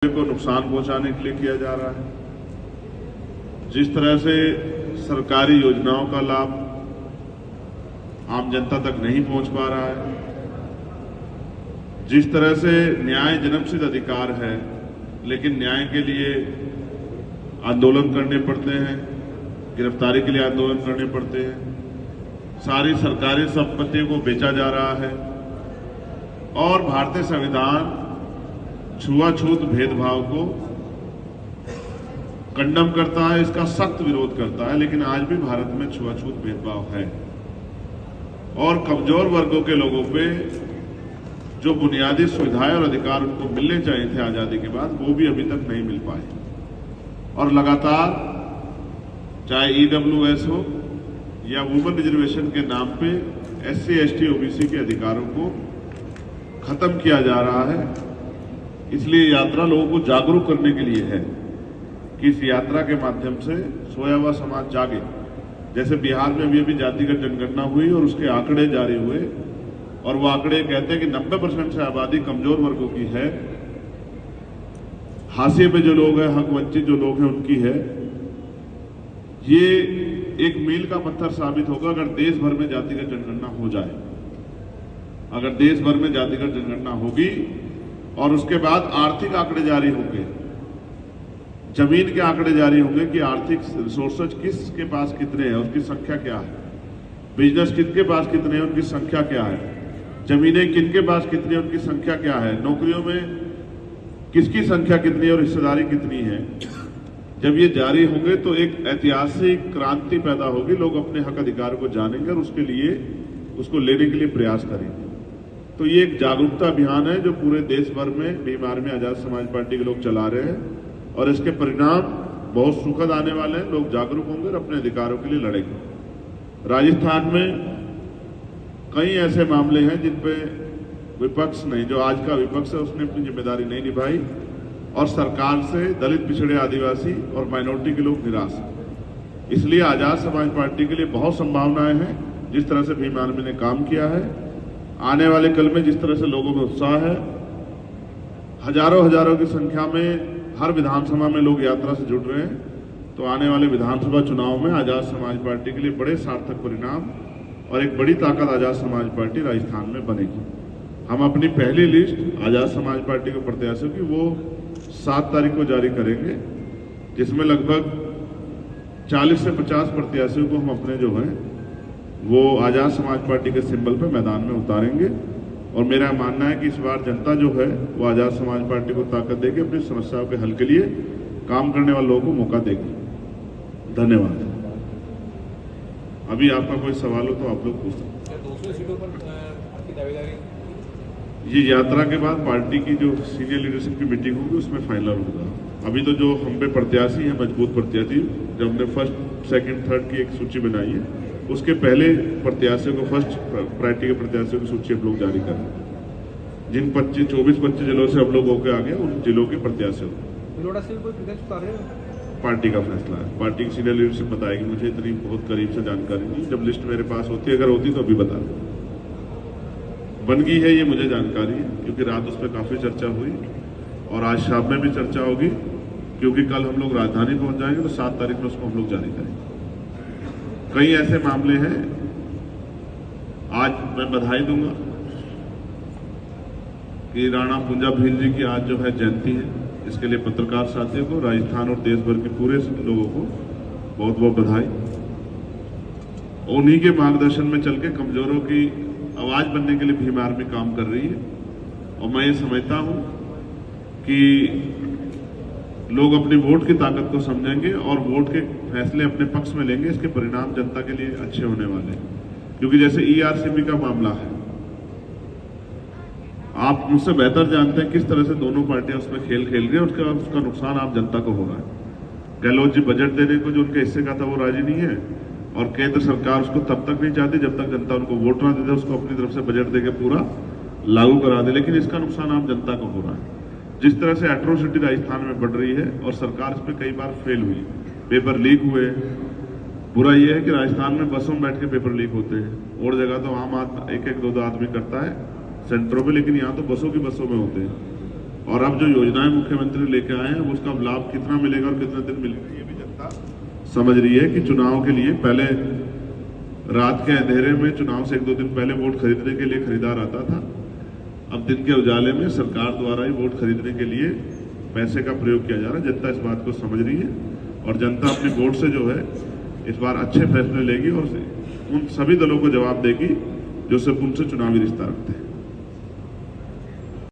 को नुकसान पहुंचाने के लिए किया जा रहा है। जिस तरह से सरकारी योजनाओं का लाभ आम जनता तक नहीं पहुंच पा रहा है, जिस तरह से न्याय जन्मसिद्ध अधिकार है लेकिन न्याय के लिए आंदोलन करने पड़ते हैं, गिरफ्तारी के लिए आंदोलन करने पड़ते हैं, सारी सरकारी संपत्ति को बेचा जा रहा है और भारतीय संविधान छुआछूत भेदभाव को कंडम करता है, इसका सख्त विरोध करता है। लेकिन आज भी भारत में छुआछूत भेदभाव है और कमजोर वर्गों के लोगों पे जो बुनियादी सुविधाएं और अधिकार उनको मिलने चाहिए थे आजादी के बाद, वो भी अभी तक नहीं मिल पाए। और लगातार चाहे ईडब्ल्यूएस हो या वुमेन रिजर्वेशन के नाम पे एससी, एसटी, ओबीसी के अधिकारों को खत्म किया जा रहा है। इसलिए यात्रा लोगों को जागरूक करने के लिए है कि इस यात्रा के माध्यम से सोया हुआ समाज जागे। जैसे बिहार में अभी जातिगत जनगणना हुई और उसके आंकड़े जारी हुए और वो आंकड़े कहते हैं कि 90% से आबादी कमजोर वर्गों की है, हाशिए पे जो लोग हैं, हक वंचित जो लोग हैं उनकी है। ये एक मील का पत्थर साबित होगा अगर देश भर में जातिगत जनगणना हो जाए। अगर देश भर में जातिगत जनगणना होगी और उसके बाद आर्थिक आंकड़े जारी होंगे, जमीन के आंकड़े जारी होंगे कि आर्थिक रिसोर्सेज किसके पास कितने हैं, उसकी संख्या क्या है, बिजनेस किसके पास कितने हैं, उनकी संख्या क्या है, जमीनें किनके पास कितनी है, उनकी संख्या क्या है, नौकरियों में किसकी संख्या कितनी है और हिस्सेदारी कितनी है। जब ये जारी होंगे तो एक ऐतिहासिक क्रांति पैदा होगी, लोग अपने हक अधिकार को जानेंगे और उसके लिए उसको लेने के लिए प्रयास करेंगे। तो ये एक जागरूकता अभियान है जो पूरे देश भर में भीम आर्मी आजाद समाज पार्टी के लोग चला रहे हैं और इसके परिणाम बहुत सुखद आने वाले हैं। लोग जागरूक होंगे और अपने अधिकारों के लिए लड़ेंगे। राजस्थान में कई ऐसे मामले हैं जिन पे विपक्ष नहीं, जो आज का विपक्ष है उसने अपनी जिम्मेदारी नहीं निभाई और सरकार से दलित, पिछड़े, आदिवासी और माइनॉरिटी के लोग निराश हैं। इसलिए आजाद समाज पार्टी के लिए बहुत संभावनाएं हैं। जिस तरह से भीम आर्मी ने काम किया है, आने वाले कल में जिस तरह से लोगों में उत्साह है, हजारों की संख्या में हर विधानसभा में लोग यात्रा से जुड़ रहे हैं, तो आने वाले विधानसभा चुनाव में आजाद समाज पार्टी के लिए बड़े सार्थक परिणाम और एक बड़ी ताकत आजाद समाज पार्टी राजस्थान में बनेगी। हम अपनी पहली लिस्ट आजाद समाज पार्टी के प्रत्याशियों की वो 7 तारीख को जारी करेंगे, जिसमें लगभग 40 से 50 प्रत्याशियों को हम अपने जो हैं वो आजाद समाज पार्टी के सिंबल पे मैदान में उतारेंगे। और मेरा मानना है कि इस बार जनता जो है वो आजाद समाज पार्टी को ताकत देगी, अपनी समस्याओं के हल के लिए काम करने वाले लोगों को मौका देगी। धन्यवाद। अभी आपका कोई सवाल हो तो आप लोग पूछ सकते हैं। 200 सीटों पर आपकी दावेदारी? ये यात्रा के बाद पार्टी की जो सीनियर लीडरशिप की मीटिंग होगी उसमें फाइनल होगा। अभी तो जो हम पे प्रत्याशी हैं, मजबूत प्रत्याशी, जब हमने फर्स्ट, सेकंड, थर्ड की एक सूची बनाई है, उसके पहले प्रत्याशियों को, फर्स्ट प्रायोरिटी के प्रत्याशियों की सूची हम लोग जारी कर रहे हैं। जिन 24-25 जिलों से हम लोग होकर आ गए उन जिलों के प्रत्याशियों पार्टी का फैसला है। पार्टी की सीनियर लीडरशिप बताएगी, मुझे इतनी बहुत करीब से जानकारी नहीं। जब लिस्ट मेरे पास होती, अगर होती तो अभी बता दें। बन गई है ये मुझे जानकारी है, क्योंकि रात उस पर काफी चर्चा हुई और आज शाम में भी चर्चा होगी, क्योंकि कल हम लोग राजधानी पहुंच जाएंगे तो 7 तारीख में उसको हम लोग जारी करेंगे। कई ऐसे मामले हैं। आज मैं बधाई दूंगा कि राणा पूंजा भील जी की आज जो है जयंती है। इसके लिए पत्रकार साथियों को, राजस्थान और देश भर के पूरे लोगों को बहुत बहुत बधाई। उन्हीं के मार्गदर्शन में चल के कमजोरों की आवाज बनने के लिए भीम आर्मी काम कर रही है और मैं ये समझता हूं कि लोग अपनी वोट की ताकत को समझेंगे और वोट के फैसले अपने पक्ष में लेंगे। इसके परिणाम जनता के लिए अच्छे होने वाले हैं। क्योंकि जैसे ईआरसीबी का मामला है, आप मुझसे बेहतर जानते हैं किस तरह से दोनों पार्टियां उसमें खेल खेल रही है। उसका नुकसान आप जनता को हो रहा है। गहलोत जी बजट देने को जो उनके हिस्से का था वो राजी नहीं है और केंद्र सरकार उसको तब तक नहीं चाहती जब तक जनता उनको वोट ना दे दे, उसको अपनी तरफ से बजट देकर पूरा लागू करा दे। लेकिन इसका नुकसान आप जनता को हो रहा है। जिस तरह से एट्रोसिटी राजस्थान में बढ़ रही है और सरकार इस पर कई बार फेल हुई, पेपर लीक हुए। बुरा यह है कि राजस्थान में बसों में बैठ के पेपर लीक होते हैं। और जगह तो आम आदमी एक-एक, 2-2 आदमी करता है सेंटरों में, लेकिन यहाँ तो बसों की बसों में होते हैं। और अब जो योजनाएं मुख्यमंत्री लेके आए हैं उसका लाभ कितना मिलेगा और कितना दिन मिलेगा ये भी जनता समझ रही है कि चुनाव के लिए पहले रात के अंधेरे में चुनाव से 1-2 दिन पहले वोट खरीदने के लिए खरीदार आता था। अब दिन के उजाले में सरकार द्वारा ही वोट खरीदने के लिए पैसे का प्रयोग किया जा रहा है। जनता इस बात को समझ रही है और जनता अपने वोट से जो है इस बार अच्छे फैसले लेगी और उन सभी दलों को जवाब देगी जो सिर्फ उनसे चुनावी रिश्ता रखते हैं।